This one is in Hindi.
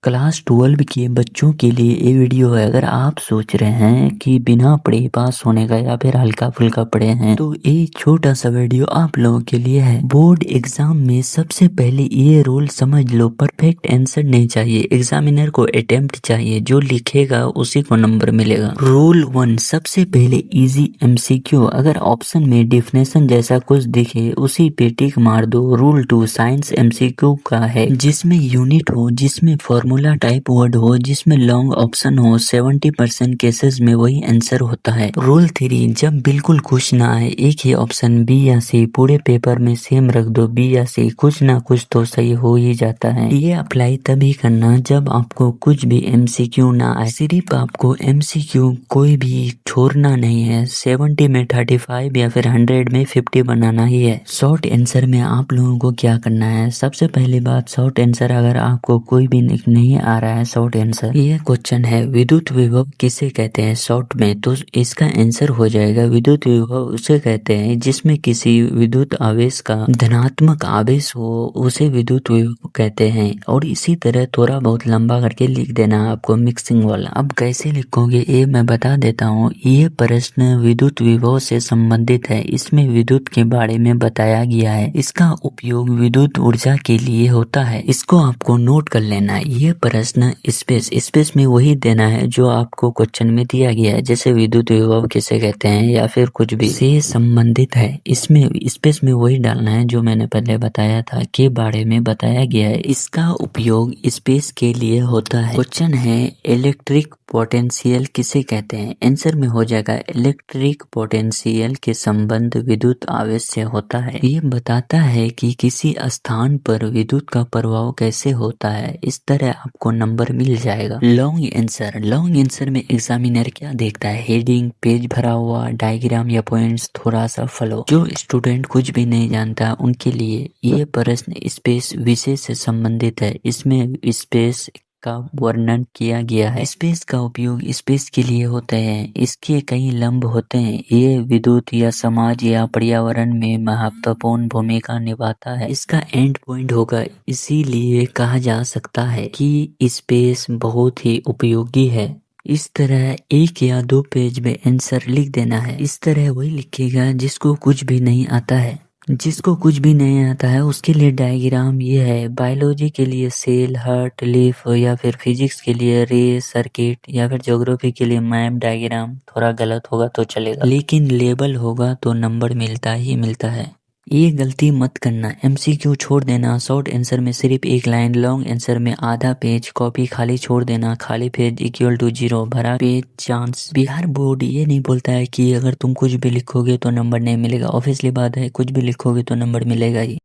क्लास 12 के बच्चों के लिए ये वीडियो है। अगर आप सोच रहे हैं कि बिना पढ़े पास होने का या फिर हल्का फुल्का पढ़े हैं तो ये छोटा सा वीडियो आप लोगों के लिए है। बोर्ड एग्जाम में सबसे पहले ये रूल समझ लो, परफेक्ट आंसर नहीं चाहिए, एग्जामिनर को अटेम्प्ट चाहिए, जो लिखेगा उसी को नंबर मिलेगा। रूल 1, सबसे पहले इजी एमसीक्यू, अगर ऑप्शन में डिफिनेशन जैसा कुछ दिखे उसी पे टिक मार दो। रूल 2, साइंस एमसीक्यू का है, जिसमें यूनिट हो, जिसमें फॉर्मूला टाइप वर्ड हो, जिसमें लॉन्ग ऑप्शन हो, 70% केसेस में वही आंसर होता है। रूल 3, जब बिल्कुल कुछ ना आए, एक ही ऑप्शन बी या सी, पूरे पेपर में सेम रख दो, बी या सी, कुछ ना कुछ तो सही हो ही जाता है। ये अप्लाई तभी करना जब आपको कुछ भी एमसीक्यू ना आए। सिर्फ आपको एमसीक्यू कोई भी छोड़ना नहीं है, 70 में 35 या फिर 100 में 50 बनाना ही है। शॉर्ट आंसर में आप लोगों को क्या करना है, सबसे पहली बात, शॉर्ट आंसर अगर आपको कोई भी नहीं आ रहा है शॉर्ट आंसर, ये क्वेश्चन है विद्युत विभव किसे कहते हैं शॉर्ट में, तो इसका आंसर हो जाएगा विद्युत विभव उसे कहते हैं जिसमें किसी विद्युत आवेश का धनात्मक आवेश हो, उसे विद्युत विभव कहते हैं। और इसी तरह थोड़ा बहुत लंबा करके लिख देना आपको मिक्सिंग वाला। अब कैसे लिखोगे ये मैं बता देता हूँ। ये प्रश्न विद्युत विभव से संबंधित है, इसमें विद्युत के बारे में बताया गया है, इसका उपयोग विद्युत ऊर्जा के लिए होता है, इसको आपको नोट कर लेना है। ये प्रश्न स्पेस में वही देना है जो आपको क्वेश्चन में दिया गया है, जैसे विद्युत विभव किसे कहते हैं या फिर कुछ भी से संबंधित है, इसमें स्पेस में वही डालना है जो मैंने पहले बताया था के बारे में बताया गया है, इसका उपयोग स्पेस के लिए होता है। क्वेश्चन है इलेक्ट्रिक पोटेंशियल किसे कहते हैं, आंसर में हो जाएगा इलेक्ट्रिक पोटेंशियल के संबंध विद्युत आवेश से होता है। ये बताता है कि किसी स्थान पर विद्युत का प्रभाव कैसे होता है, इस तरह आपको नंबर मिल जाएगा। लॉन्ग आंसर में एग्जामिनर क्या देखता है, हेडिंग, पेज भरा हुआ, डायग्राम या पॉइंट्स, थोड़ा सा फ्लो। जो स्टूडेंट कुछ भी नहीं जानता उनके लिए ये प्रश्न स्पेस विषय से संबंधित है, इसमें स्पेस का वर्णन किया गया है। स्पेस का उपयोग स्पेस के लिए होते हैं, इसके कई लंब होते हैं, ये विद्युत या समाज या पर्यावरण में महत्वपूर्ण भूमिका निभाता है, इसका एंड पॉइंट होगा, इसीलिए कहा जा सकता है कि स्पेस बहुत ही उपयोगी है। इस तरह 1 या 2 पेज में आंसर लिख देना है। इस तरह वही लिखेगा जिसको कुछ भी नहीं आता है। जिसको कुछ भी नहीं आता है उसके लिए डायग्राम ये है, बायोलॉजी के लिए सेल, हार्ट, लीफ, या फिर फिजिक्स के लिए रे, सर्किट, या फिर ज्योग्राफी के लिए मैप, डायग्राम। थोड़ा गलत होगा तो चलेगा, लेकिन लेबल होगा तो नंबर मिलता ही मिलता है। ये गलती मत करना, एमसीक्यू छोड़ देना, शॉर्ट आंसर में सिर्फ 1 लाइन, लॉन्ग आंसर में आधा पेज, कॉपी खाली छोड़ देना, खाली पेज इक्वल टू 0, भरा पेज चांस। बिहार बोर्ड ये नहीं बोलता है कि अगर तुम कुछ भी लिखोगे तो नंबर नहीं मिलेगा, ऑब्वियसली बात है कुछ भी लिखोगे तो नंबर मिलेगा ही।